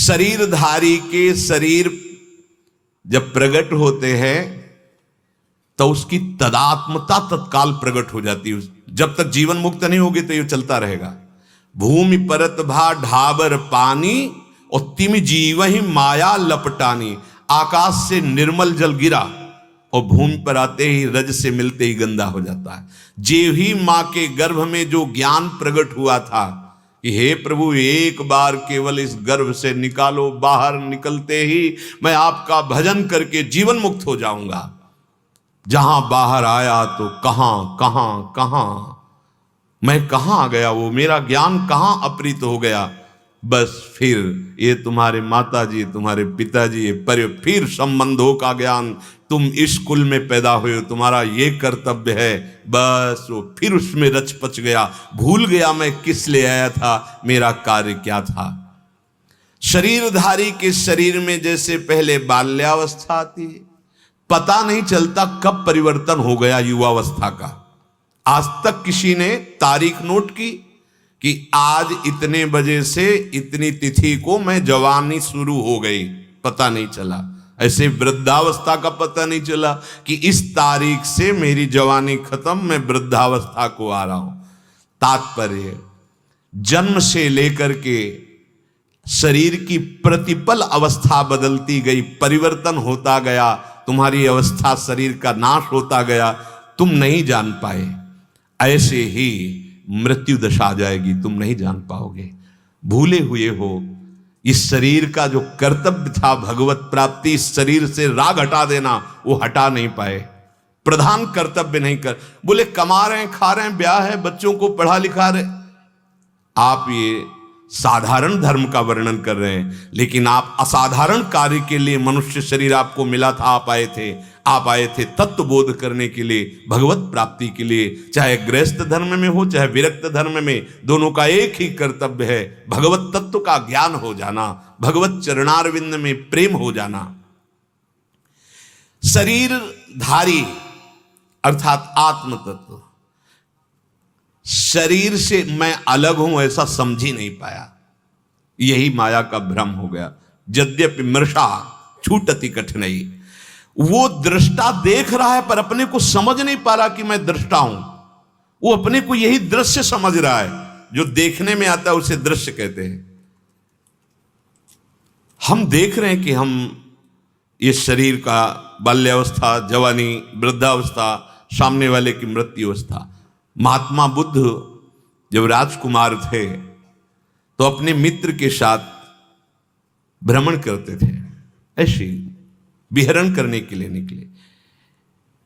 शरीरधारी के शरीर जब प्रकट होते हैं तो उसकी तदात्मता तत्काल प्रकट हो जाती है। जब तक जीवन मुक्त नहीं होगी तो ये चलता रहेगा। भूमि परत भा ढाबर पानी और तिम जीव ही माया लपटानी। आकाश से निर्मल जल गिरा और भूमि पर आते ही रज से मिलते ही गंदा हो जाता है। जेव ही मां के गर्भ में जो ज्ञान प्रकट हुआ था कि हे प्रभु एक बार केवल इस गर्भ से निकालो, बाहर निकलते ही मैं आपका भजन करके जीवन मुक्त हो जाऊंगा। जहां बाहर आया तो कहां कहां कहां मैं कहां आ गया, वो मेरा ज्ञान कहां अपहृत हो गया। बस फिर ये तुम्हारे माता जी तुम्हारे पिताजी पर फिर संबंधों का ज्ञान, तुम इस कुल में पैदा हुए हो, तुम्हारा ये कर्तव्य है। बस वो फिर उसमें रच पच गया, भूल गया मैं किस लिए आया था, मेरा कार्य क्या था। शरीरधारी के शरीर में जैसे पहले बाल्यावस्था आती है, पता नहीं चलता कब परिवर्तन हो गया युवावस्था का। आज तक किसी ने तारीख नोट की कि आज इतने बजे से इतनी तिथि को मैं जवानी शुरू हो गई, पता नहीं चला। ऐसे वृद्धावस्था का पता नहीं चला कि इस तारीख से मेरी जवानी खत्म, मैं वृद्धावस्था को आ रहा हूं। तात्पर्य जन्म से लेकर के शरीर की प्रतिपल अवस्था बदलती गई, परिवर्तन होता गया, तुम्हारी अवस्था शरीर का नाश होता गया, तुम नहीं जान पाए। ऐसे ही मृत्यु दशा आ जाएगी, तुम नहीं जान पाओगे। भूले हुए हो इस शरीर का जो कर्तव्य था भगवत प्राप्ति, इस शरीर से राग हटा देना, वो हटा नहीं पाए। प्रधान कर्तव्य नहीं कर, बोले कमा रहे हैं, खा रहे हैं, ब्याह है, बच्चों को पढ़ा लिखा रहे। आप ये साधारण धर्म का वर्णन कर रहे हैं, लेकिन आप असाधारण कार्य के लिए मनुष्य शरीर आपको मिला था। आप आए थे तत्व बोध करने के लिए, भगवत प्राप्ति के लिए। चाहे गृहस्थ धर्म में हो चाहे विरक्त धर्म में, दोनों का एक ही कर्तव्य है, भगवत तत्व का ज्ञान हो जाना, भगवत चरणारविंद में प्रेम हो जाना। शरीरधारी अर्थात आत्म तत्व शरीर से मैं अलग हूं ऐसा समझ ही नहीं पाया, यही माया का भ्रम हो गया। यद्यपि मृषा छूटति कठिनाई, वो दृष्टा देख रहा है पर अपने को समझ नहीं पा रहा कि मैं दृष्टा हूं। वो अपने को यही दृश्य समझ रहा है, जो देखने में आता है उसे दृश्य कहते हैं। हम देख रहे हैं कि हम इस शरीर का बाल्यावस्था, जवानी, वृद्धावस्था, सामने वाले की मृत्यु अवस्था। महात्मा बुद्ध जब राजकुमार थे तो अपने मित्र के साथ भ्रमण करते थे, ऐसे विहरण करने के लिए निकले।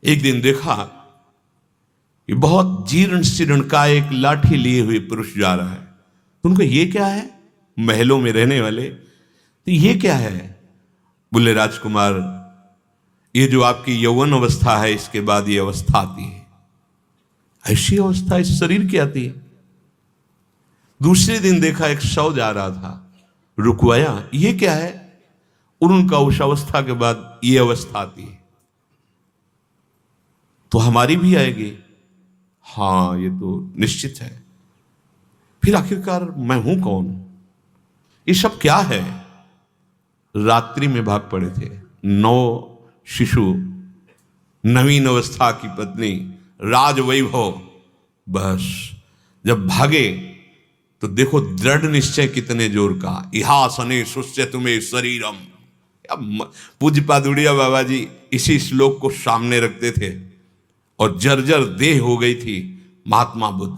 एक दिन देखा कि बहुत जीर्ण शीर्ण का एक लाठी लिए हुए पुरुष जा रहा है। तो उनको ये क्या है, महलों में रहने वाले, तो ये क्या है? बोले राजकुमार, ये जो आपकी यौवन अवस्था है इसके बाद ये अवस्था आती है। ऐसी अवस्था इस शरीर की आती है। दूसरे दिन देखा एक शव जा रहा था, रुकवाया, ये क्या है? और उनका उस अवस्था के बाद ये अवस्था आती है, तो हमारी भी आएगी। हाँ ये तो निश्चित है। फिर आखिरकार मैं हूं कौन? ये सब क्या है? रात्रि में भाग पड़े थे 9 शिशु, नवीन अवस्था की पत्नी, राजवैभव। बस जब भागे तो देखो दृढ़ निश्चय कितने जोर का, इहासने सुस्य तुम्हें शरीरम। पूज्यपाद उड़िया बाबा जी इसी श्लोक को सामने रखते थे और जर्जर देह हो गई थी महात्मा बुद्ध।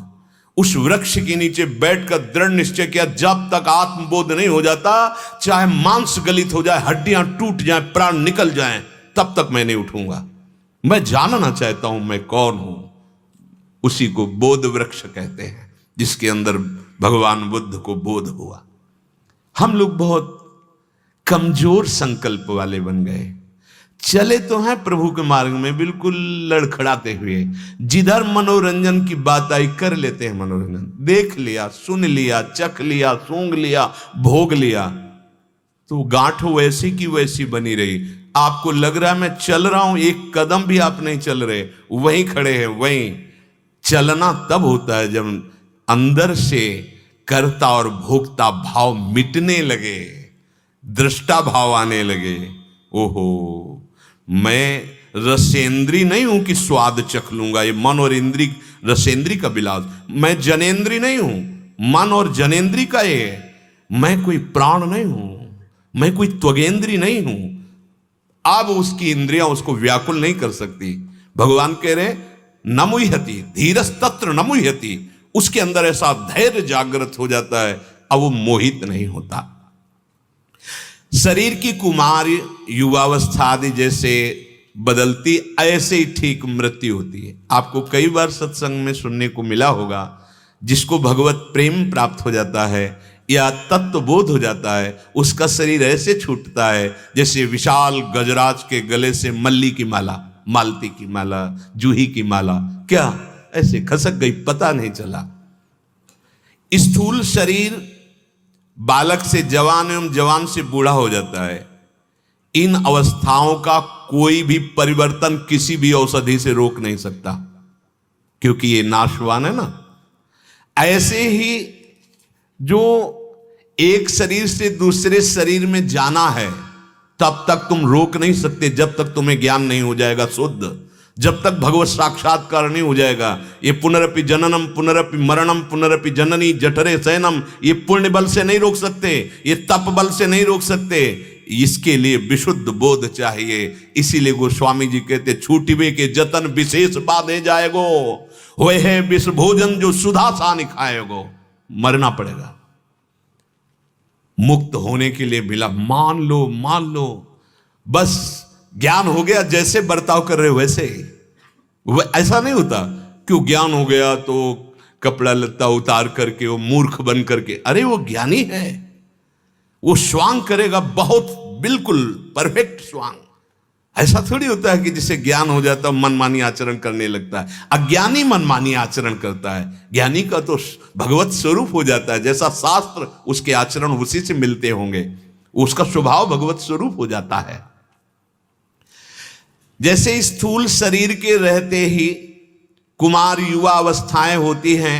उस वृक्ष के नीचे बैठकर दृढ़ निश्चय किया, जब तक आत्मबोध नहीं हो जाता, चाहे मांस गलित हो जाए, हड्डियां टूट जाएं, प्राण निकल जाएं, तब तक मैं नहीं उठूंगा। मैं जानना चाहता हूं मैं कौन हूं। उसी को बोध वृक्ष कहते हैं, जिसके अंदर भगवान बुद्ध को बोध हुआ। हम लोग बहुत कमजोर संकल्प वाले बन गए। चले तो हैं प्रभु के मार्ग में बिल्कुल लड़खड़ाते हुए, जिधर मनोरंजन की बात आई कर लेते हैं मनोरंजन। देख लिया, सुन लिया, चख लिया, सूंघ लिया, भोग लिया, तो गांठ वैसी की वैसी बनी रही। आपको लग रहा है मैं चल रहा हूं, एक कदम भी आप नहीं चल रहे, वहीं खड़े हैं। वहीं चलना तब होता है जब अंदर से कर्ता और भोक्ता भाव मिटने लगे, दृष्टा भाव आने लगे। ओहो, मैं रसेंद्री नहीं हूं कि स्वाद चख लूंगा, ये मन और इंद्री, रसेंद्री का विलास। मैं जनेंद्री नहीं हूं, मन और जनेंद्री का ये। मैं कोई प्राण नहीं हूं, मैं कोई त्वगेंद्री नहीं हूं। अब उसकी इंद्रियां उसको व्याकुल नहीं कर सकती। भगवान कह रहे न मुह्यति धीरस तत्र न मुह्यति, उसके अंदर ऐसा धैर्य जागृत हो जाता है, अब वो मोहित नहीं होता। शरीर की कुमार युवावस्था आदि जैसे बदलती, ऐसे ही ठीक मृत्यु होती है। आपको कई बार सत्संग में सुनने को मिला होगा, जिसको भगवत प्रेम प्राप्त हो जाता है या तत्व बोध हो जाता है, उसका शरीर ऐसे छूटता है जैसे विशाल गजराज के गले से मल्ली की माला, मालती की माला, जूही की माला, क्या ऐसे खसक गई, पता नहीं चला। स्थूल शरीर बालक से जवान एवं जवान से बूढ़ा हो जाता है। इन अवस्थाओं का कोई भी परिवर्तन किसी भी औषधि से रोक नहीं सकता, क्योंकि ये नाशवान है ना। ऐसे ही जो एक शरीर से दूसरे शरीर में जाना है, तब तक तुम रोक नहीं सकते, जब तक तुम्हें ज्ञान नहीं हो जाएगा शुद्ध, जब तक भगवत साक्षात्कार नहीं हो जाएगा। ये पुनरपि जननम पुनरपि मरणम पुनरपि जननी जठरे शयनम, ये पुण्य बल से नहीं रोक सकते, ये तप बल से नहीं रोक सकते। इसके लिए विशुद्ध बोध चाहिए। इसीलिए गोस्वामी जी कहते छूटिवे के जतन विशेष बाधे जाएगो, वह है विष भोजन जो सुधा सा खाएगो। मरना पड़ेगा मुक्त होने के लिए। मिला मान लो, बस ज्ञान हो गया, जैसे बर्ताव कर रहे हो वैसे। वह ऐसा नहीं होता क्यों ज्ञान हो गया तो कपड़ा लत्ता उतार करके वो मूर्ख बन करके। अरे वो ज्ञानी है, वो स्वांग करेगा बहुत, बिल्कुल परफेक्ट स्वांग। ऐसा थोड़ी होता है कि जिसे ज्ञान हो जाता है मनमानी आचरण करने लगता है। अज्ञानी मनमानी आचरण करता है, ज्ञानी का तो भगवत स्वरूप हो जाता है। जैसा शास्त्र उसके आचरण उसी से मिलते होंगे, उसका स्वभाव भगवत स्वरूप हो जाता है। जैसे स्थूल शरीर के रहते ही कुमार युवा अवस्थाएं होती हैं,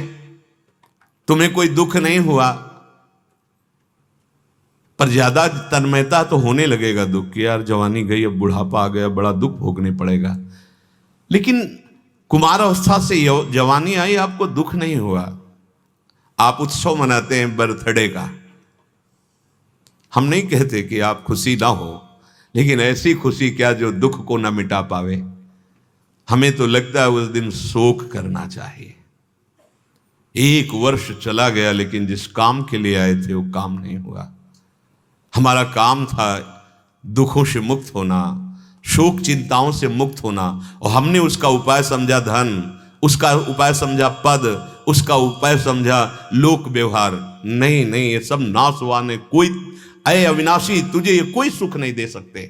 तुम्हें कोई दुख नहीं हुआ, पर ज्यादा तन्मयता तो होने लगेगा दुख कि यार जवानी गई, अब बुढ़ापा आ गया, बड़ा दुख भोगने पड़ेगा। लेकिन कुमार अवस्था से जवानी आई, आपको दुख नहीं हुआ। आप उत्सव मनाते हैं बर्थडे का, हम नहीं कहते कि आप खुशी ना हो, लेकिन ऐसी खुशी क्या जो दुख को ना मिटा पावे। हमें तो लगता है उस दिन शोक करना चाहिए। एक वर्ष चला गया, लेकिन जिस काम के लिए आए थे वो काम नहीं हुआ। हमारा काम था दुखों से मुक्त होना, शोक चिंताओं से मुक्त होना, और हमने उसका उपाय समझा धन, उसका उपाय समझा पद, उसका उपाय समझा लोक व्यवहार। नहीं, ये सब नाशवान है। कोई अय अविनाशी, तुझे ये कोई सुख नहीं दे सकते।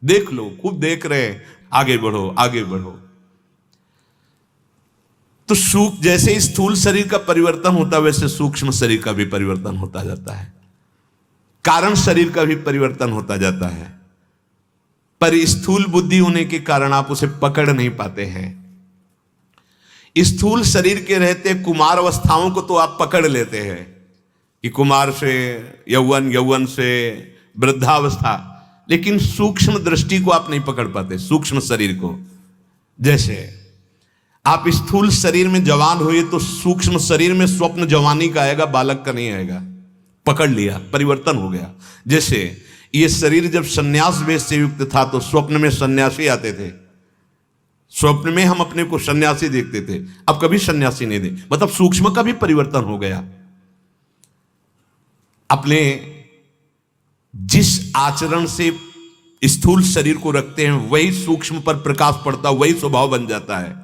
देख लो, खूब देख रहे हैं, आगे बढ़ो, आगे बढ़ो। तो सुख, जैसे स्थूल शरीर का परिवर्तन होता है, वैसे सूक्ष्म शरीर का भी परिवर्तन होता जाता है, कारण शरीर का भी परिवर्तन होता जाता है। पर स्थूल बुद्धि होने के कारण आप उसे पकड़ नहीं पाते हैं। स्थूल शरीर के रहते कुमार अवस्थाओं को तो आप पकड़ लेते हैं कि कुमार से यौवन, यौवन से वृद्धावस्था, लेकिन सूक्ष्म दृष्टि को आप नहीं पकड़ पाते, सूक्ष्म शरीर को। जैसे आप स्थूल शरीर में जवान हुए तो सूक्ष्म शरीर में स्वप्न जवानी का आएगा, बालक का नहीं आएगा। पकड़ लिया, परिवर्तन हो गया। जैसे ये शरीर जब सन्यास वेश से युक्त था तो स्वप्न में सन्यासी आते थे, स्वप्न में हम अपने को सन्यासी देखते थे, अब कभी सन्यासी नहीं दे, मतलब सूक्ष्म का भी परिवर्तन हो गया। अपने जिस आचरण से स्थूल शरीर को रखते हैं वही सूक्ष्म पर प्रकाश पड़ता, वही स्वभाव बन जाता है।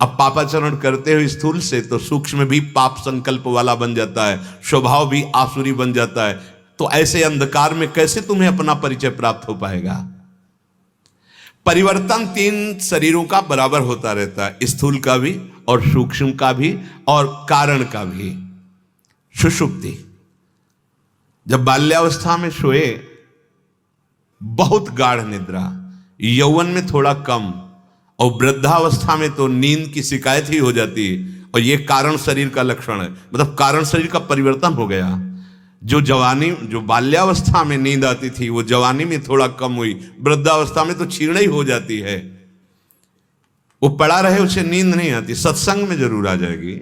अब पापाचरण करते हो स्थूल से तो सूक्ष्म भी पाप संकल्प वाला बन जाता है, स्वभाव भी आसुरी बन जाता है। तो ऐसे अंधकार में कैसे तुम्हें अपना परिचय प्राप्त हो पाएगा? परिवर्तन तीन शरीरों का बराबर होता रहता है, स्थूल का भी और सूक्ष्म का भी और कारण का भी। सुषुप्ति, जब बाल्यावस्था में सोए बहुत गाढ़ निद्रा, यौवन में थोड़ा कम, और वृद्धावस्था में तो नींद की शिकायत ही हो जाती है। और ये कारण शरीर का लक्षण है, मतलब कारण शरीर का परिवर्तन हो गया। जो बाल्यावस्था में नींद आती थी वो जवानी में थोड़ा कम हुई, वृद्धावस्था में तो क्षीण ही हो जाती है। वो पड़ा रहे उसे नींद नहीं आती, सत्संग में जरूर आ जाएगी।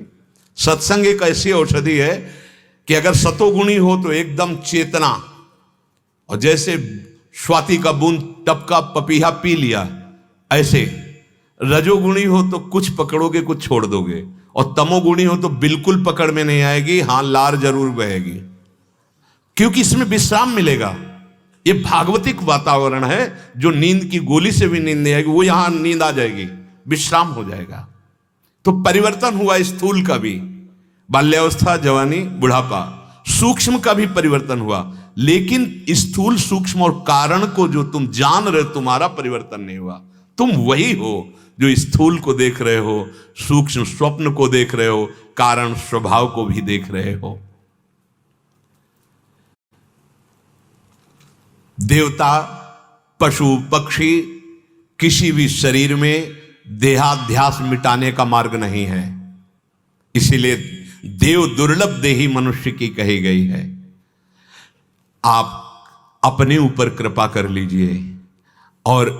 सत्संग एक ऐसी औषधि है कि अगर सतोगुणी हो तो एकदम चेतना, और जैसे स्वाति का बूंद टपका पपीहा पी लिया, ऐसे रजोगुणी हो तो कुछ पकड़ोगे कुछ छोड़ दोगे, और तमोगुणी हो तो बिल्कुल पकड़ में नहीं आएगी, हां लार जरूर बहेगी, क्योंकि इसमें विश्राम मिलेगा। ये भागवतिक वातावरण है, जो नींद की गोली से भी नींद नहीं आएगी, वो यहां नींद आ जाएगी, विश्राम हो जाएगा। तो परिवर्तन हुआ स्थूल का भी, बाल्यावस्था, जवानी, बुढ़ापा, सूक्ष्म का भी परिवर्तन हुआ, लेकिन स्थूल, सूक्ष्म और कारण को जो तुम जान रहे, तुम्हारा परिवर्तन नहीं हुआ। तुम वही हो जो स्थूल को देख रहे हो, सूक्ष्म स्वप्न को देख रहे हो, कारण स्वभाव को भी देख रहे हो। देवता, पशु, पक्षी, किसी भी शरीर में देहाध्यास मिटाने का मार्ग नहीं है। इसीलिए देव दुर्लभ देही मनुष्य की कही गई है। आप अपने ऊपर कृपा कर लीजिए, और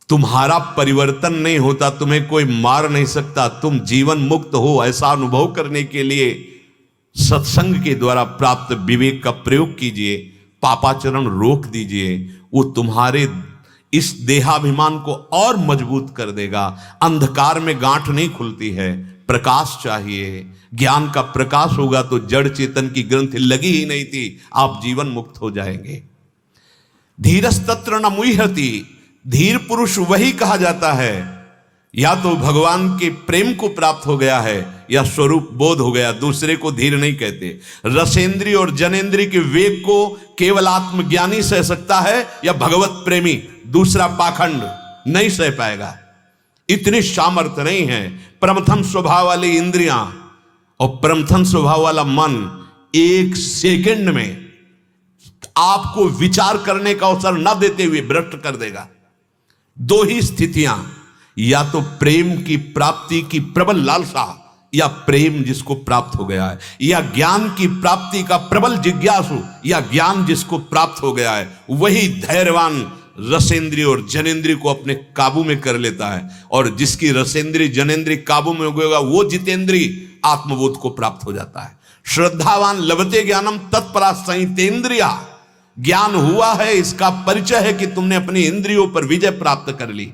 तुम्हारा परिवर्तन नहीं होता, तुम्हें कोई मार नहीं सकता, तुम जीवन मुक्त हो, ऐसा अनुभव करने के लिए सत्संग के द्वारा प्राप्त विवेक का प्रयोग कीजिए, पापाचरण रोक दीजिए। वो तुम्हारे इस देहाभिमान को और मजबूत कर देगा। अंधकार में गांठ नहीं खुलती है, प्रकाश चाहिए। ज्ञान का प्रकाश होगा तो जड़ चेतन की ग्रंथि लगी ही नहीं थी, आप जीवन मुक्त हो जाएंगे। धीरस्तत्र न मुह्यति, धीर पुरुष वही कहा जाता है या तो भगवान के प्रेम को प्राप्त हो गया है या स्वरूप बोध हो गया, दूसरे को धीर नहीं कहते। रसेंद्री और जनेंद्री के वेग को केवल आत्मज्ञानी सह सकता है या भगवत प्रेमी, दूसरा पाखंड नहीं सह पाएगा। इतनी सामर्थ्य नहीं है। प्रमथन स्वभाव वाली इंद्रियां और प्रमथन स्वभाव वाला मन एक सेकंड में आपको विचार करने का अवसर न देते हुए भ्रष्ट कर देगा। दो ही स्थितियां, या तो प्रेम की प्राप्ति की प्रबल लालसा, या प्रेम जिसको प्राप्त हो गया है, या ज्ञान की प्राप्ति का प्रबल जिज्ञासु, या ज्ञान जिसको प्राप्त हो गया है, वही धैर्यवान रसेंद्री और जनेंद्री को अपने काबू में कर लेता है। और जिसकी रसेंद्री जनेंद्री काबू में होगा वो जितेंद्री आत्मबोध को प्राप्त हो जाता है। श्रद्धावान लभते ज्ञानम तत्परा संहितेंद्रिया, ज्ञान हुआ है इसका परिचय है कि तुमने अपनी इंद्रियों पर विजय प्राप्त कर ली।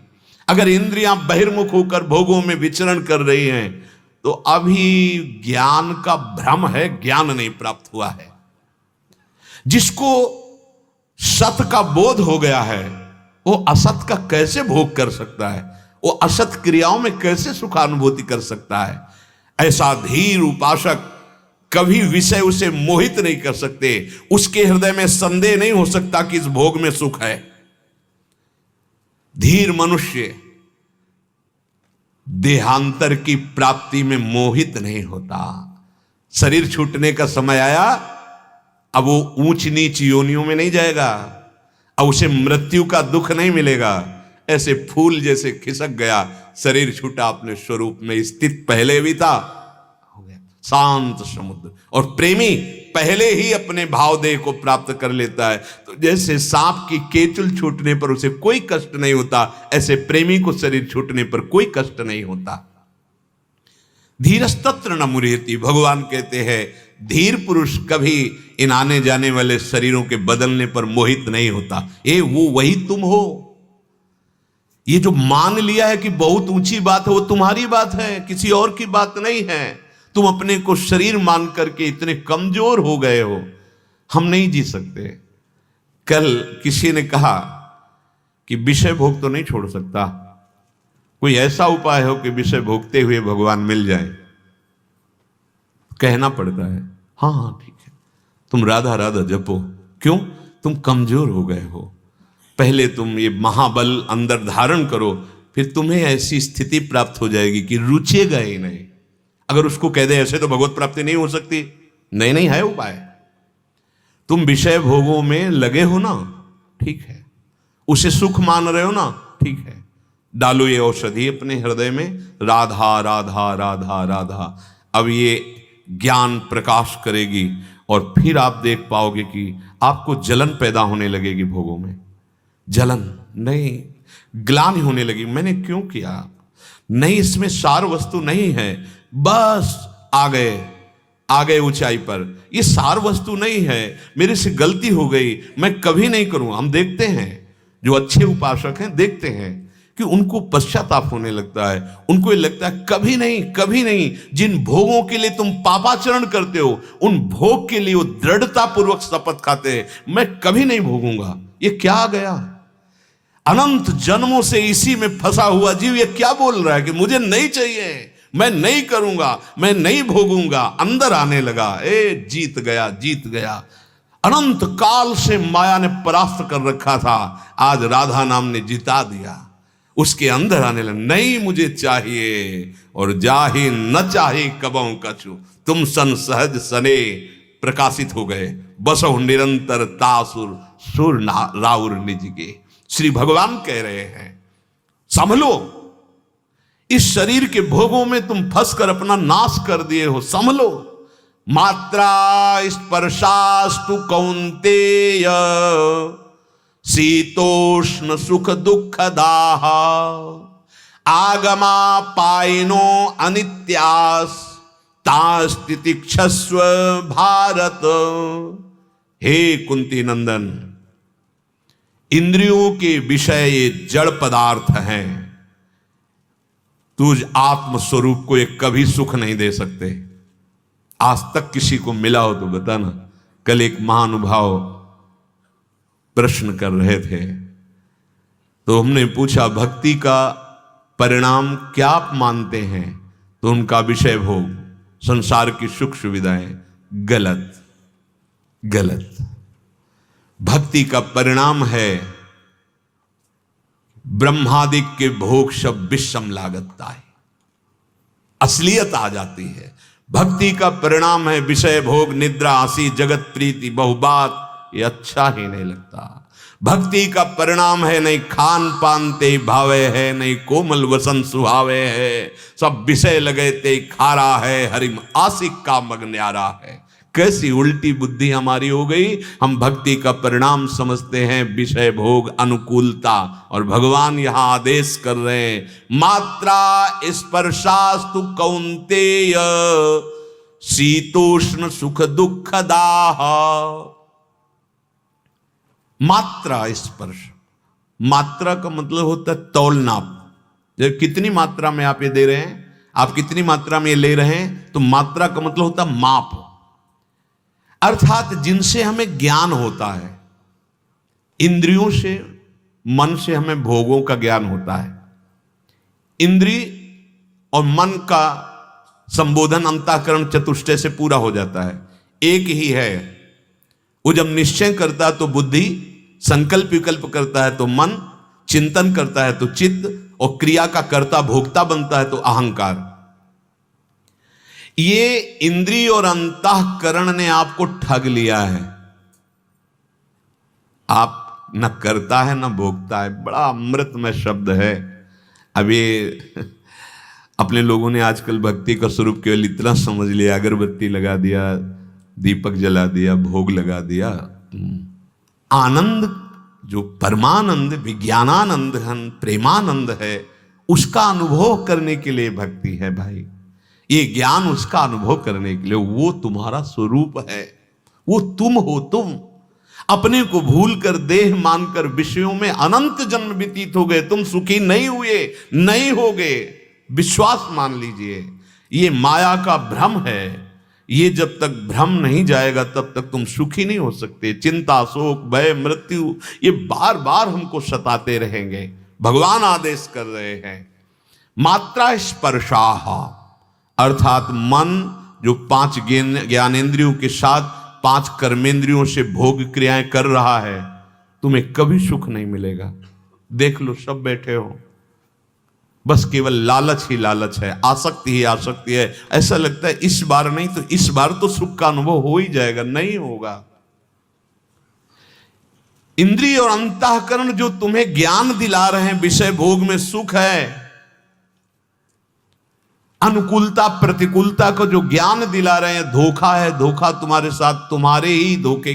अगर इंद्रियां बहिर्मुख होकर भोगों में विचरण कर रही हैं तो अभी ज्ञान का भ्रम है, ज्ञान नहीं प्राप्त हुआ है। जिसको सत का बोध हो गया है वो असत का कैसे भोग कर सकता है, वो असत क्रियाओं में कैसे सुखानुभूति कर सकता है। ऐसा धीर उपासक कभी विषय उसे मोहित नहीं कर सकते, उसके हृदय में संदेह नहीं हो सकता कि इस भोग में सुख है। धीर मनुष्य देहांतर की प्राप्ति में मोहित नहीं होता। शरीर छूटने का समय आया, अब वो ऊंच नीच योनियों में नहीं जाएगा, अब उसे मृत्यु का दुख नहीं मिलेगा। ऐसे फूल जैसे खिसक गया, शरीर छूटा, अपने स्वरूप में स्थित पहले भी था, हो गया शांत समुद्र। और प्रेमी पहले ही अपने भावदेह को प्राप्त कर लेता है। तो जैसे सांप की केचुल छूटने पर उसे कोई कष्ट नहीं होता, ऐसे प्रेमी को शरीर छूटने पर कोई कष्ट नहीं होता। धीरस्तत्र न मुह्यति, भगवान कहते हैं धीर पुरुष कभी इन आने जाने वाले शरीरों के बदलने पर मोहित नहीं होता। ये वो वही तुम हो। ये जो मान लिया है कि बहुत ऊंची बात है वो तुम्हारी बात है, किसी और की बात नहीं है। तुम अपने को शरीर मान करके इतने कमजोर हो गए हो, हम नहीं जी सकते। कल किसी ने कहा कि विषय भोग तो नहीं छोड़ सकता, कोई ऐसा उपाय हो कि विषय भोगते हुए भगवान मिल जाए। कहना पड़ता है हाँ हाँ ठीक है, तुम राधा राधा जपो। क्यों? तुम कमजोर हो गए हो। पहले तुम ये महाबल अंदर धारण करो, फिर तुम्हें ऐसी स्थिति प्राप्त हो जाएगी कि रुचेगा ही नहीं। अगर उसको कह दे ऐसे तो भगवत प्राप्ति नहीं हो सकती, नहीं नहीं है उपाय। तुम विषय भोगों में लगे हो ना, ठीक है, उसे सुख मान रहे हो ना, ठीक है, डालो ये औषधि अपने हृदय में, राधा राधा राधा राधा। अब ये ज्ञान प्रकाश करेगी, और फिर आप देख पाओगे कि आपको जलन पैदा होने लगेगी भोगों में। जलन नहीं, ग्लानि होने लगी, मैंने क्यों किया, नहीं इसमें सार वस्तु नहीं है, बस आ गए ऊंचाई पर, ये सार वस्तु नहीं है, मेरे से गलती हो गई, मैं कभी नहीं करूं। हम देखते हैं जो अच्छे उपासक हैं, देखते हैं कि उनको पश्चाताप होने लगता है, उनको ये लगता है कभी नहीं, कभी नहीं। जिन भोगों के लिए तुम पापाचरण करते हो, उन भोग के लिए वो दृढ़ता पूर्वक शपथ खाते हैं, मैं कभी नहीं भोगूंगा। ये क्या आ गया, अनंत जन्मों से इसी में फंसा हुआ जीव ये क्या बोल रहा है कि मुझे नहीं चाहिए, मैं नहीं करूंगा, मैं नहीं भोगूंगा। अंदर आने लगा, जीत गया, जीत गया। अनंत काल से माया ने परास्त कर रखा था, आज राधा नाम ने जिता दिया। उसके अंदर आने लगा, नहीं मुझे चाहिए, और जाहि न चाहे कबहु कछु, तुम सन सहज सने प्रकाशित हो गए, बसो निरंतर तासुर सुर राउर निज के। श्री भगवान कह रहे हैं संभलो, इस शरीर के भोगों में तुम फंस कर अपना नाश कर दिए हो, संभलो। मात्रा स्पर्शास्तु कौन्तेय शीतोष्ण सुख दुख दाह, आगमा पायनो अनित्यास तास्तितिक्षस्व भारत। हे कुंती नंदन, इंद्रियों के विषय ये जड़ पदार्थ हैं, तुझ आत्म स्वरूप को ये कभी सुख नहीं दे सकते। आज तक किसी को मिला हो तो बताना। कल एक महानुभाव प्रश्न कर रहे थे, तो हमने पूछा भक्ति का परिणाम क्या आप मानते हैं, तो उनका विषय भोग, संसार की सुख सुविधाएं। गलत, गलत। भक्ति का परिणाम है ब्रह्मादिक के भोग सब विषम लागता है, असलियत आ जाती है। भक्ति का परिणाम है विषय भोग, निद्रा, हंसी, जगत प्रीति, बहुबात, ये अच्छा ही नहीं लगता। भक्ति का परिणाम है नहीं खान पान ते भावे है, नहीं कोमल वसन सुहावे है, सब विषय लगे ते खारा है, हरिम आशिक का मग न्यारा है। कैसी उल्टी बुद्धि हमारी हो गई, हम भक्ति का परिणाम समझते हैं विषय भोग, अनुकूलता। और भगवान यहां आदेश कर रहे हैं, मात्रा स्पर्शास्तु कौन्तेय शीतोष्ण सुख दुख दाह। मात्रा स्पर्श, मात्रा का मतलब होता है तौल नाप। कितनी मात्रा में आप ये दे रहे हैं, आप कितनी मात्रा में ये ले रहे हैं, तो मात्रा का मतलब होता है माप, अर्थात जिनसे हमें ज्ञान होता है। इंद्रियों से, मन से हमें भोगों का ज्ञान होता है। इंद्रिय और मन का संबोधन अंतःकरण चतुष्टय से पूरा हो जाता है, एक ही है। वो जब निश्चय करता है तो बुद्धि, संकल्प विकल्प करता है तो मन, चिंतन करता है तो चित्त, और क्रिया का कर्ता भोक्ता बनता है तो अहंकार। ये इंद्रिय और अंतःकरण ने आपको ठग लिया है। आप न करता है न भोगता है। बड़ा अमृतमय शब्द है। अब ये अपने लोगों ने आजकल भक्ति का स्वरूप केवल इतना समझ लिया, अगरबत्ती लगा दिया, दीपक जला दिया, भोग लगा दिया। आनंद जो परमानंद, विज्ञानानंद, प्रेमानंद है, उसका अनुभव करने के लिए भक्ति है भाई। ये ज्ञान उसका अनुभव करने के लिए, वो तुम्हारा स्वरूप है, वो तुम हो। तुम अपने को भूल कर, देह मानकर विषयों में अनंत जन्म व्यतीत हो गए, तुम सुखी नहीं हुए, नहीं हो गए। विश्वास मान लीजिए, ये माया का भ्रम है। ये जब तक भ्रम नहीं जाएगा तब तक तुम सुखी नहीं हो सकते। चिंता, शोक, भय, मृत्यु ये बार बार हमको सताते रहेंगे। भगवान आदेश कर रहे हैं, मात्रा स्पर्शाह, अर्थात मन जो 5 ज्ञानेंद्रियों के साथ 5 कर्मेंद्रियों से भोग क्रियाएं कर रहा है, तुम्हें कभी सुख नहीं मिलेगा। देख लो, सब बैठे हो, बस केवल लालच ही लालच है, आसक्ति ही आसक्ति है। ऐसा लगता है इस बार नहीं तो इस बार तो सुख का अनुभव हो ही जाएगा, नहीं होगा। इंद्रिय और अंतःकरण जो तुम्हें ज्ञान दिला रहे हैं विषय भोग में सुख है, अनुकूलता प्रतिकूलता को जो ज्ञान दिला रहे हैं, धोखा है, धोखा तुम्हारे साथ, तुम्हारे ही धोखे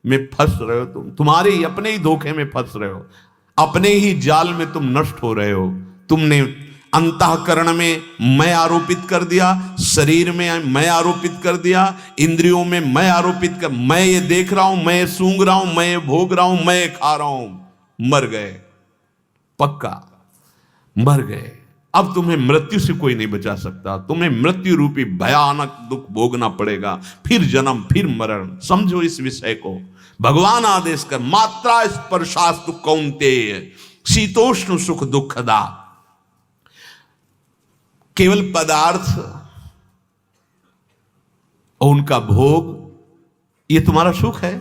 में फंस रहे हो, तुम्हारे ही अपने ही धोखे में फंस रहे हो, अपने ही जाल में तुम नष्ट हो रहे हो। तुमने अंतःकरण में मैं आरोपित कर दिया, शरीर में मैं आरोपित कर दिया, इंद्रियों में मैं आरोपित कर, मैं ये देख रहा हूं, मैं ये सूंघ रहा हूं, मैं ये भोग रहा हूं, मैं ये खा रहा हूं। मर गए, पक्का मर गए। अब तुम्हें मृत्यु से कोई नहीं बचा सकता। तुम्हें मृत्यु रूपी भयानक दुख भोगना पड़ेगा, फिर जन्म, फिर मरण। समझो इस विषय को। भगवान आदेश कर, मात्रा स्पर्शास्तु कौन्तेय शीतोष्ण सुख दुखदा। केवल पदार्थ और उनका भोग ये तुम्हारा सुख है?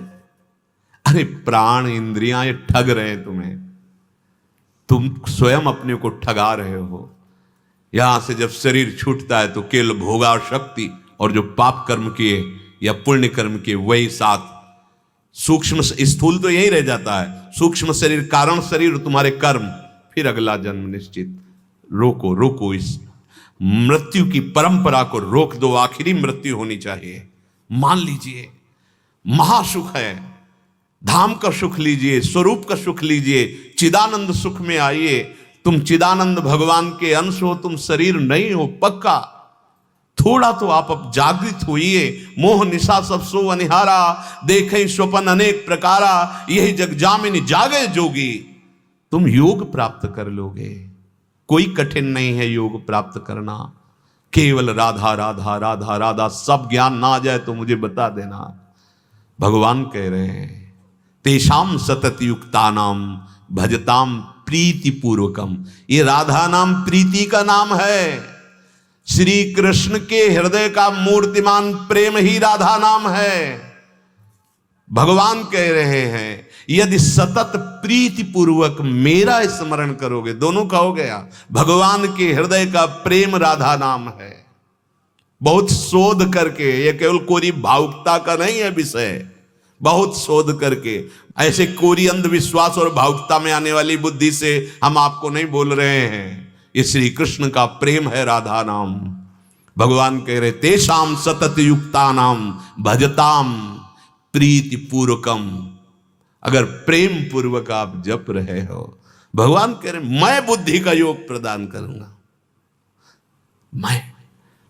अरे प्राण इंद्रियां ये ठग रहे हैं तुम्हें, तुम स्वयं अपने को ठगा रहे हो। यहां से जब शरीर छूटता है तो केवल भोगा शक्ति और जो पाप कर्म किए या पुण्य कर्म किए वही साथ, सूक्ष्म स्थूल तो यही रह जाता है, सूक्ष्म शरीर, कारण शरीर, तुम्हारे कर्म, फिर अगला जन्म निश्चित। रोको रोको, इस मृत्यु की परंपरा को रोक दो। आखिरी मृत्यु होनी चाहिए। मान लीजिए महासुख है, धाम का सुख लीजिए, स्वरूप का सुख लीजिए, चिदानंद सुख में आइए। तुम चिदानंद भगवान के अंश हो, तुम शरीर नहीं हो, पक्का। थोड़ा तो आप अब जागृत होइए। मोह निशा सब सो अनिहारा, देखें स्वपन अनेक प्रकारा, यही जग जामिनी जागे जोगी। तुम योग प्राप्त कर लोगे, कोई कठिन नहीं है योग प्राप्त करना। केवल राधा राधा राधा राधा, सब ज्ञान ना आ जाए तो मुझे बता देना। भगवान कह रहे हैं, तेषाम सतत युक्तानाम भजताम प्रीति पूर्वकम। ये राधा नाम प्रीति का नाम है। श्री कृष्ण के हृदय का मूर्तिमान प्रेम ही राधा नाम है। भगवान कह रहे हैं, यदि सतत प्रीति पूर्वक मेरा स्मरण करोगे, दोनों का हो गया। भगवान के हृदय का प्रेम राधा नाम है। बहुत शोध करके, यह केवल कोरी भावुकता का नहीं है विषय, बहुत शोध करके, ऐसे कोरी अंधविश्वास और भावुकता में आने वाली बुद्धि से हम आपको नहीं बोल रहे हैं। ये श्री कृष्ण का प्रेम है राधा नाम। भगवान कह रहे, तेषाम सतत युक्ता नाम भजताम प्रीति पूर्वकम। अगर प्रेम पूर्वक आप जप रहे हो, भगवान कह रहे मैं बुद्धि का योग प्रदान करूंगा। मैं,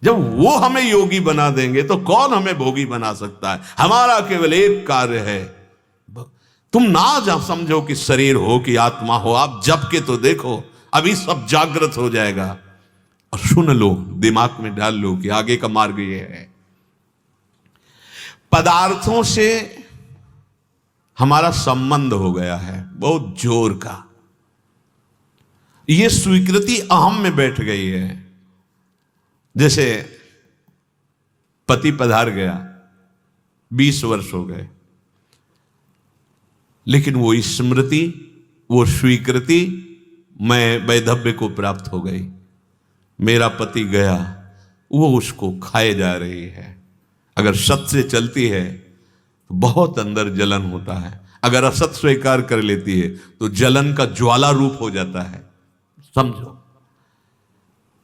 जब वो हमें योगी बना देंगे तो कौन हमें भोगी बना सकता है? हमारा केवल एक कार्य है, तुम ना जा समझो कि शरीर हो कि आत्मा हो, आप जप के तो देखो, अभी सब जागृत हो जाएगा। और सुन लो, दिमाग में डाल लो कि आगे का मार्ग ये है। पदार्थों से हमारा संबंध हो गया है बहुत जोर का। ये स्वीकृति अहम में बैठ गई है। जैसे पति पधार गया, 20 वर्ष हो गए, लेकिन वो स्मृति, वो स्वीकृति मैं वैधव्य को प्राप्त हो गई। मेरा पति गया, वो उसको खाए जा रही है। अगर सत से चलती है तो बहुत अंदर जलन होता है, अगर असत स्वीकार कर लेती है तो जलन का ज्वाला रूप हो जाता है। समझो,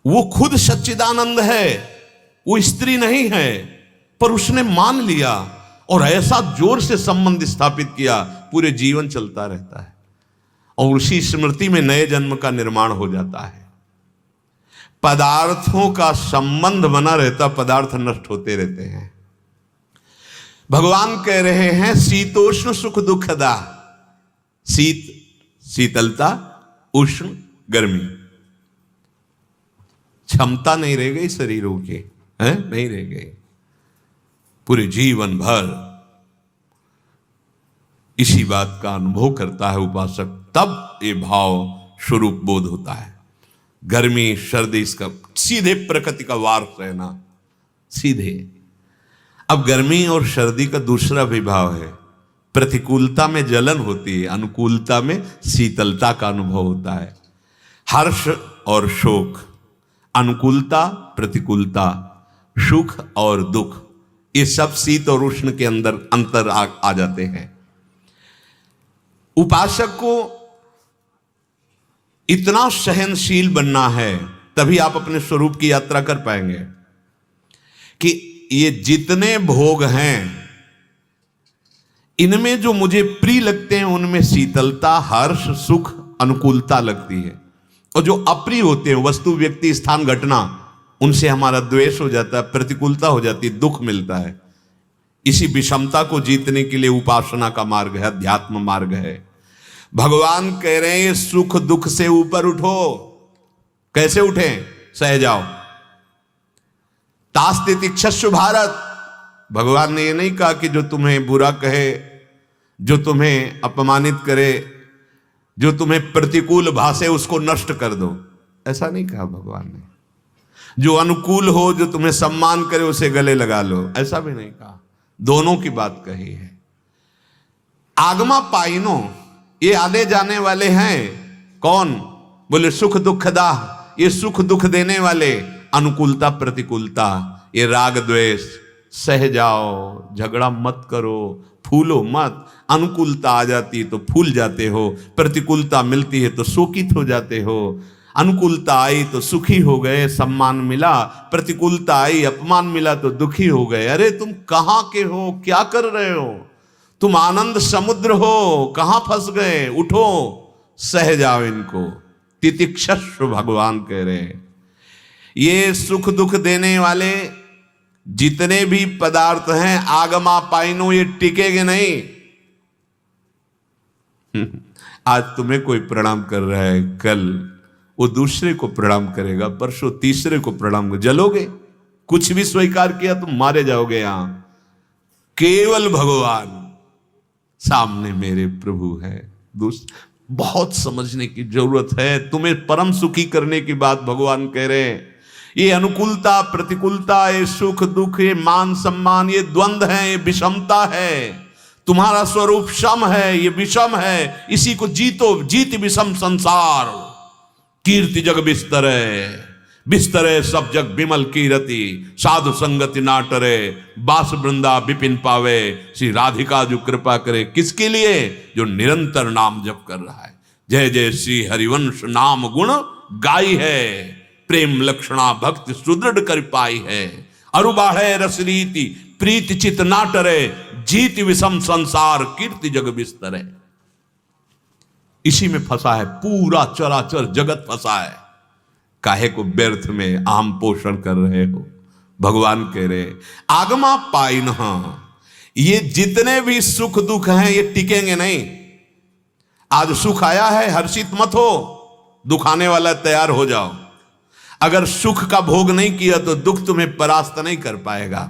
वो खुद सच्चिदानंद है, वो स्त्री नहीं है, पर उसने मान लिया और ऐसा जोर से संबंध स्थापित किया, पूरे जीवन चलता रहता है और उसी स्मृति में नए जन्म का निर्माण हो जाता है। पदार्थों का संबंध बना रहता, पदार्थ नष्ट होते रहते हैं। भगवान कह रहे हैं, शीतोष्ण सुख दुखदा। शीत शीतलता, उष्ण गर्मी, क्षमता नहीं रह गई शरीरों की, है नहीं रह गई। पूरे जीवन भर इसी बात का अनुभव करता है उपासक, तब ये भाव स्वरूप बोध होता है। गर्मी सर्दी, इसका सीधे प्रकृति का वार रहना, सीधे। अब गर्मी और सर्दी का दूसरा विभाव है। प्रतिकूलता में जलन होती है, अनुकूलता में शीतलता का अनुभव होता है। हर्ष और शोक, अनुकूलता प्रतिकूलता, सुख और दुख, ये सब शीत और उष्ण के अंदर अंतर आ जाते हैं। उपासक को इतना सहनशील बनना है तभी आप अपने स्वरूप की यात्रा कर पाएंगे। कि ये जितने भोग हैं, इनमें जो मुझे प्रिय लगते हैं उनमें शीतलता, हर्ष, सुख, अनुकूलता लगती है, और जो अप्रिय होते हैं, वस्तु, व्यक्ति, स्थान, घटना, उनसे हमारा द्वेष हो जाता है, प्रतिकूलता हो जाती है, दुख मिलता है। इसी विषमता को जीतने के लिए उपासना का मार्ग है, अध्यात्म मार्ग है। भगवान कह रहे हैं सुख दुख से ऊपर उठो। कैसे उठें? सह जाओ। तास्ति तितिक्षस्व भारत। भगवान ने ये नहीं कहा कि जो तुम्हें बुरा कहे, जो तुम्हें अपमानित करे, जो तुम्हें प्रतिकूल भाषे उसको नष्ट कर दो, ऐसा नहीं कहा भगवान ने। जो अनुकूल हो, जो तुम्हें सम्मान करे, उसे गले लगा लो, ऐसा भी नहीं कहा। दोनों की बात कही है। आगमा पाइनो, ये आने जाने वाले हैं। कौन? बोले सुख दुखदा, ये सुख दुख देने वाले, अनुकूलता प्रतिकूलता, ये राग द्वेष। सह जाओ, झगड़ा मत करो, फूलो मत। अनुकूलता आ जाती तो फूल जाते हो, प्रतिकूलता मिलती है तो शोकित हो जाते हो। अनुकूलता आई तो सुखी हो गए, सम्मान मिला, प्रतिकूलता आई, अपमान मिला तो दुखी हो गए। अरे तुम कहां के हो? क्या कर रहे हो? तुम आनंद समुद्र हो, कहां फंस गए? उठो, सह जाओ इनको। तितिक्षस्व भगवान कह रहे हैं। ये सुख दुख देने वाले जितने भी पदार्थ हैं, आगमा पाइनो, ये टिकेंगे नहीं। आज तुम्हें कोई प्रणाम कर रहा है, कल वो दूसरे को प्रणाम करेगा, परसों तीसरे को प्रणाम कर, जलोगे। कुछ भी स्वीकार किया तुम मारे जाओगे। यहां केवल भगवान सामने मेरे प्रभु है। बहुत समझने की जरूरत है। तुम्हें परम सुखी करने की बात भगवान कह रहे हैं। ये अनुकूलता प्रतिकूलता, ये सुख दुख, ये मान सम्मान, ये द्वंद्व है, ये विषमता है। तुम्हारा स्वरूप सम है, ये विषम है। इसी को जीतो। जीत विषम संसार, कीर्ति जग बिस्तरे। बिस्तरे सब जग विमल कीरति, साधु संगति नाटरे, बास वृंदा विपिन पावे। श्री राधिका जो कृपा करे, किसके लिए? जो निरंतर नाम जप कर रहा है। जय जय श्री हरिवंश नाम गुण गाई है, प्रेम लक्षणा भक्ति सुदृढ़ कर पाई है। अरु बाढ़े रस रीति, प्रीति चित नाटरे, जीत विषम संसार, कीर्ति जग बिस्तरे। इसी में फंसा है पूरा चराचर जगत फंसा है। काहे को व्यर्थ में आम पोषण कर रहे हो? भगवान कह रहे आगमा पाइन, ये जितने भी सुख दुख हैं ये टिकेंगे नहीं। आज सुख आया है, हर्षित मत हो, दुख आने वाला तैयार हो जाओ। अगर सुख का भोग नहीं किया तो दुख तुम्हें परास्त नहीं कर पाएगा।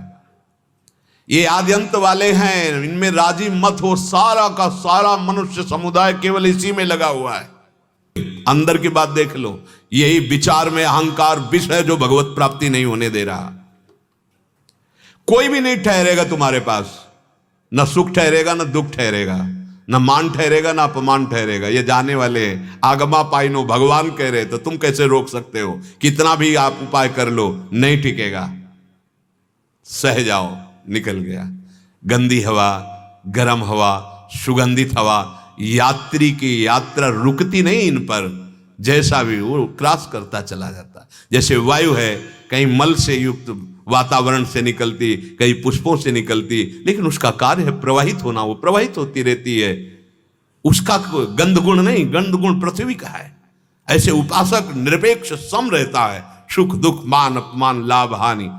ये आद्यंत वाले हैं, इनमें राजी मत हो। सारा का सारा मनुष्य समुदाय केवल इसी में लगा हुआ है। अंदर की बात देख लो। यही विचार में अहंकार विष है जो भगवत प्राप्ति नहीं होने दे रहा। कोई भी नहीं ठहरेगा तुम्हारे पास, न सुख ठहरेगा न दुख ठहरेगा, न मान ठहरेगा न अपमान ठहरेगा। ये जाने वाले हैं। आगमा पाइनो, भगवान कह रहे, तो तुम कैसे रोक सकते हो? कितना भी आप उपाय कर लो, नहीं टिकेगा। सह जाओ। निकल गया। गंदी हवा, गर्म हवा, सुगंधित हवा, यात्री की यात्रा रुकती नहीं इन पर। जैसा भी वो क्रॉस करता चला जाता। जैसे वायु है, कहीं मल से युक्त वातावरण से निकलती, कहीं पुष्पों से निकलती, लेकिन उसका कार्य है प्रवाहित होना। वो प्रवाहित होती रहती है। उसका गंध गुण नहीं, गंध गुण पृथ्वी का है। ऐसे उपासक निरपेक्ष सम रहता है। सुख दुख, मान अपमान, लाभ हानि।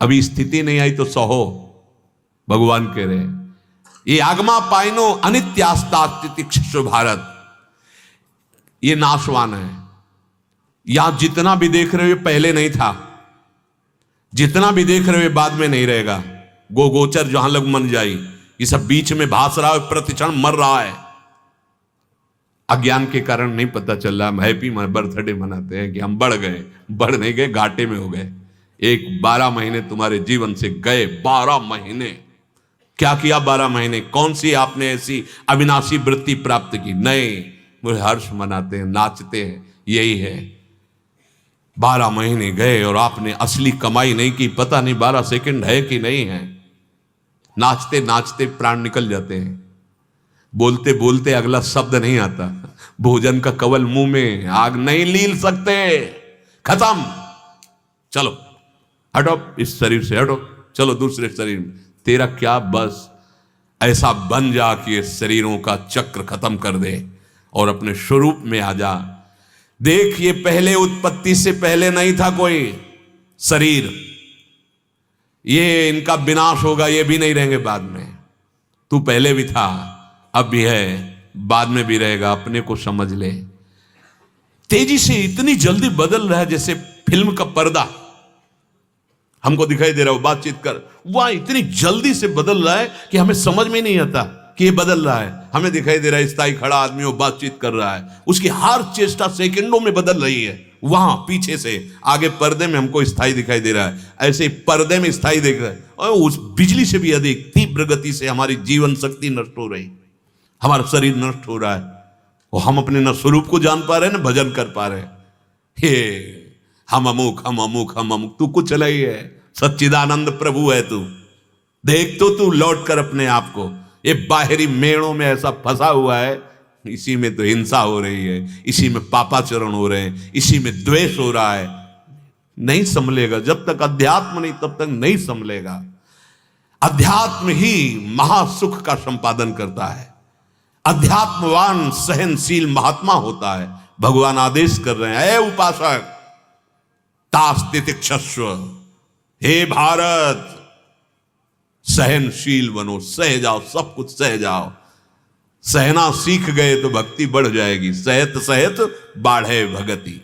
अभी स्थिति नहीं आई तो सहो। भगवान कह रहे हैं ये आगमा पाइनो अनित्यास्ता तितिक्षस्व भारत, ये नाशवान है। यहां जितना भी देख रहे हो पहले नहीं था, जितना भी देख रहे हो बाद में नहीं रहेगा। गोचर जहां लग मन जाई, ये सब बीच में भास रहा है, प्रतिक्षण मर रहा है। अज्ञान के कारण नहीं पता चल रहा। हम हैप्पी बर्थडे मनाते हैं कि हम बढ़ गए, बढ़ नहीं गए, घाटे में हो गए। 12 महीने तुम्हारे जीवन से गए। 12 महीने क्या किया? 12 महीने कौन सी आपने ऐसी अविनाशी वृत्ति प्राप्त की? नहीं, वो हर्ष मनाते हैं, नाचते हैं, यही है। 12 महीने गए और आपने असली कमाई नहीं की। पता नहीं 12 सेकंड है कि नहीं है। नाचते नाचते प्राण निकल जाते हैं। बोलते बोलते अगला शब्द नहीं आता। भोजन का कवल मुंह में, आग नहीं लील सकते। खत्म, चलो हटो इस शरीर से, हटो, चलो दूसरे शरीर में। तेरा क्या बस, ऐसा बन जा कि ये शरीरों का चक्र खत्म कर दे और अपने स्वरूप में आ जा। देख, ये पहले उत्पत्ति से पहले नहीं था कोई शरीर, ये इनका विनाश होगा, ये भी नहीं रहेंगे बाद में। तू पहले भी था, अब भी है, बाद में भी रहेगा, अपने को समझ ले। तेजी से इतनी जल्दी बदल रहा है जैसे फिल्म का पर्दा हमको दिखाई दे रहा है, वो बातचीत कर, वह इतनी जल्दी से बदल रहा है कि हमें समझ में नहीं आता कि ये बदल रहा है। हमें दिखाई दे रहा है स्थाई खड़ा आदमी वो बातचीत कर रहा है, उसकी हर चेष्टा सेकंडों में बदल रही है। वहां पीछे से आगे पर्दे में हमको स्थाई दिखाई दे रहा है, ऐसे पर्दे में स्थाई देख रहा है, और उस बिजली से भी अधिक तीव्र गति से हमारी जीवन शक्ति नष्ट हो रही, हमारा शरीर नष्ट हो रहा है, और हम अपने न स्वरूप को जान पा रहे हैं, न भजन कर पा रहे हैं। हे हम अमुक, हम अमुक, हम अमुक, तू कुछ नहीं है, सच्चिदानंद प्रभु है तू। देख तो तू लौट कर अपने आप को, ये बाहरी मेड़ों में ऐसा फंसा हुआ है, इसी में तो हिंसा हो रही है, इसी में पापाचरण हो रहे हैं, इसी में द्वेष हो रहा है। नहीं संभलेगा, जब तक अध्यात्म नहीं तब तक नहीं संभलेगा। अध्यात्म ही महासुख का संपादन करता है। अध्यात्मवान सहनशील महात्मा होता है। भगवान आदेश कर रहे हैं, हे उपासक, तास्तितिक्षस्व, हे भारत, सहनशील बनो, सह जाओ, सब कुछ सह जाओ। सहना सीख गए तो भक्ति बढ़ जाएगी, सहत सहत बाढ़े भगति।